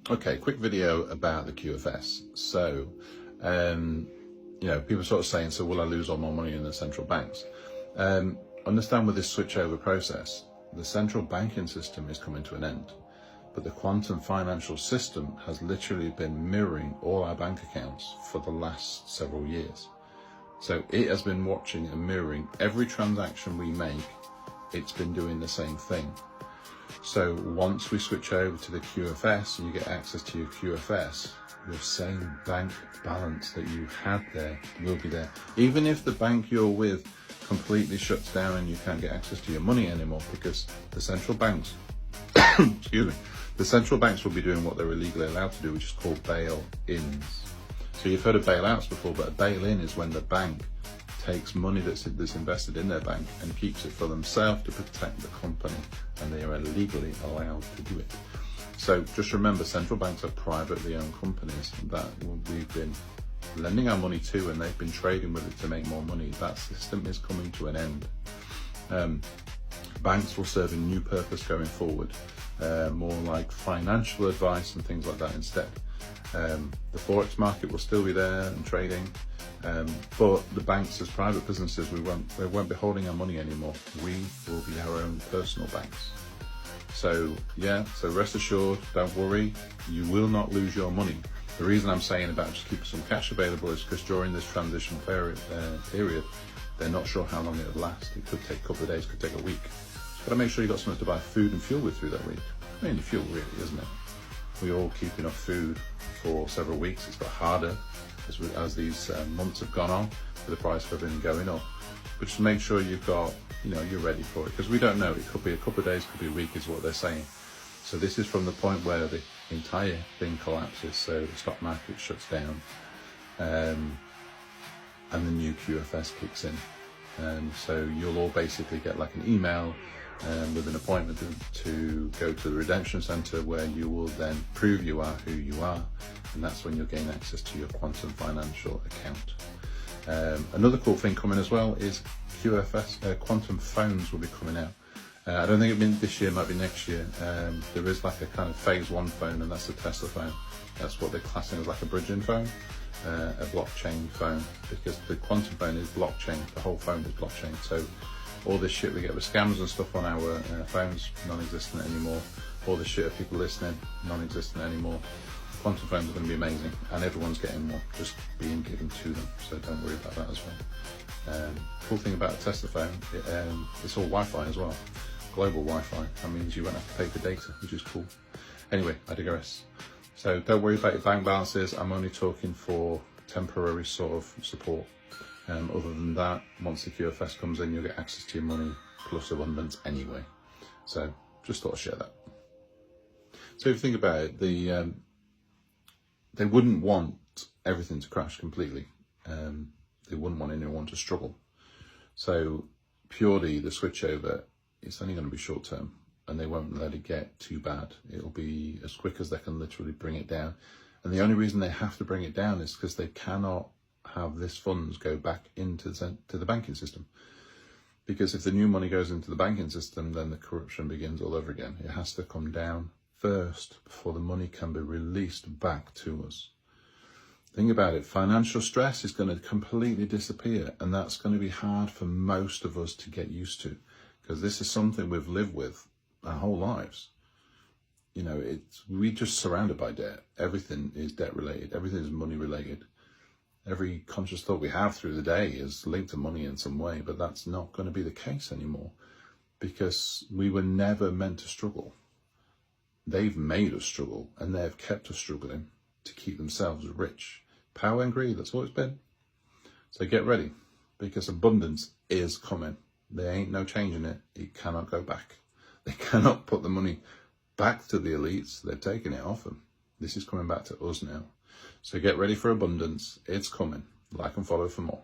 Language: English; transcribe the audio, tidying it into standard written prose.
Okay, quick video about the QFS. So, people sort of saying, so will I lose all my money in the central banks? Understand with this switchover process, the central banking system is coming to an end, but the quantum financial system has literally been mirroring all our bank accounts for the last several years. So it has been watching and mirroring every transaction we make. It's been doing the same thing. So once we switch over to the QFS and you get access to your QFS, your same bank balance that you had there will be there. Even if the bank you're with completely shuts down and you can't get access to your money anymore, because the central banks, excuse me, the central banks will be doing what they're illegally allowed to do, which is called bail-ins. So you've heard of bailouts before, but a bail-in is when the bank takes money that's invested in their bank and keeps it for themselves to protect the company, and they are legally allowed to do it. So just remember, central banks are privately owned companies that we've been lending our money to, and they've been trading with it to make more money. That system is coming to an end. Banks will serve a new purpose going forward, more like financial advice and things like that instead. The forex market will still be there and trading, but the banks as private businesses, we won't be holding our money anymore. We will be our own personal banks. So rest assured, don't worry, you will not lose your money. The reason I'm saying about just keeping some cash available is because during this transition period, they're not sure how long it'll last. It could take a couple of days, could take a week. But to make sure you've got something to buy food and fuel with through that week. Mainly fuel really, isn't it? We all keep enough food for several weeks. It's got harder as these months have gone on, with the price of everything going up. But just make sure you've got, you're ready for it, because we don't know. It could be a couple of days, could be a week, is what they're saying. So this is from the point where the entire thing collapses. So the stock market shuts down, and the new QFS kicks in. So you'll all basically get like an email with an appointment to go to the redemption center, where you will then prove you are who you are, and that's when you'll gain access to your quantum financial account. Another cool thing coming as well is QFS quantum phones will be coming out. I don't think it'll be this year, might be next year. There is like a kind of phase 1 phone, and that's the Tesla phone. That's what they're classing as like a bridging phone, a blockchain phone, because the quantum phone is blockchain. The whole phone is blockchain. So all this shit we get with scams and stuff on our phones, non-existent anymore. All this shit of people listening, non-existent anymore. Quantum phones are going to be amazing, and everyone's getting one, just being given to them. So don't worry about that as well. Cool thing about a Tesla phone, it's all Wi-Fi as well. Global Wi-Fi. That means you won't have to pay for data, which is cool. Anyway, I digress. So don't worry about your bank balances. I'm only talking for temporary sort of support. Other than that, once the QFS comes in, you'll get access to your money plus abundance anyway. So just thought I'd share that. So if you think about it, they wouldn't want everything to crash completely. They wouldn't want anyone to struggle. So purely the switchover, it's only going to be short term, and they won't let it get too bad. It'll be as quick as they can literally bring it down. And the only reason they have to bring it down is because they cannot have this funds go back into the banking system. Because if the new money goes into the banking system, then the corruption begins all over again. It has to come down first before the money can be released back to us. Think about it, financial stress is going to completely disappear, and that's going to be hard for most of us to get used to, because this is something we've lived with our whole lives. We're just surrounded by debt. Everything is debt related, everything is money related. Every conscious thought we have through the day is linked to money in some way, but that's not going to be the case anymore, because we were never meant to struggle. They've made us struggle, and they've kept us struggling to keep themselves rich. Power and greed, that's what it's been. So get ready, because abundance is coming. There ain't no changing it. It cannot go back. They cannot put the money back to the elites. They're taking it off them. This is coming back to us now. So get ready for abundance. It's coming. Like and follow for more.